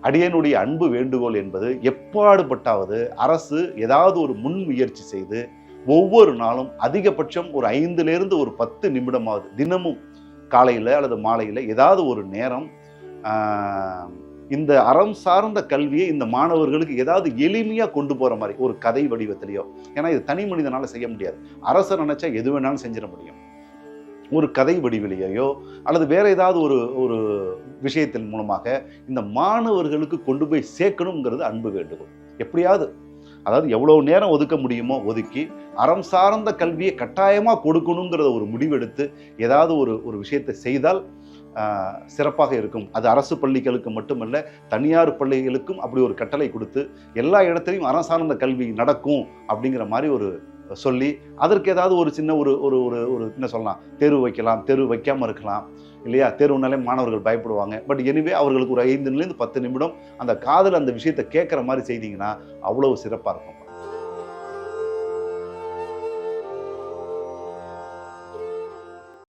அடியனுடைய அன்பு வேண்டுகோள் என்பது எப்பாடுபட்டாவது அரசு ஏதாவது ஒரு முன் முயற்சி செய்து ஒவ்வொரு நாளும் அதிகபட்சம் ஒரு 5லிருந்து ஒரு 10 நிமிடமாவது தினமும் காலையில் அல்லது மாலையில் ஏதாவது ஒரு நேரம் இந்த அறம் சார்ந்த கல்வியை இந்த மாணவர்களுக்கு ஏதாவது எளிமையாக கொண்டு போகிற மாதிரி ஒரு கதை வடிவத்திலையோ, ஏன்னா இது தனி மனிதனால் செய்ய முடியாது, அரசர் நினைச்சா எது வேணாலும் செஞ்சிட முடியும். ஒரு கதை வடிவிலேயோ அல்லது வேற ஏதாவது ஒரு ஒரு விஷயத்தின் மூலமாக இந்த மாணவர்களுக்கு கொண்டு போய் சேர்க்கணுங்கிறது அன்பு வேண்டுகோள். எப்படியாவது, அதாவது எவ்வளவு நேரம் ஒதுக்க முடியுமோ ஒதுக்கி அறம் சார்ந்த கல்வியை கட்டாயமாக கொடுக்கணுங்கிறத ஒரு முடிவெடுத்து ஏதாவது ஒரு விஷயத்தை செய்தால் சிறப்பாக இருக்கும். அது அரசு பள்ளிகளுக்கு மட்டுமல்ல, தனியார் பள்ளிகளுக்கும் அப்படி ஒரு கட்டளை கொடுத்து எல்லா இடத்துலையும் அறம் சார்ந்த கல்வி நடக்கும் அப்படிங்கிற மாதிரி ஒரு சொல்லி அதற்கு ஏதாவது ஒரு சின்ன ஒரு ஒரு ஒரு என்ன சொல்லலாம், தேர்வு வைக்கலாம், தேர்வு வைக்காமல் இருக்கலாம் இல்லையா. தேர்வுனாலே மாணவர்கள் பயப்படுவாங்க. பட் எனிவே அவர்களுக்கு ஒரு 5லிருந்து 10 நிமிடம் அந்த காதில் அந்த விஷயத்தை கேட்குற மாதிரி செய்தீங்கன்னா அவ்வளவு சிறப்பாக இருக்கும்.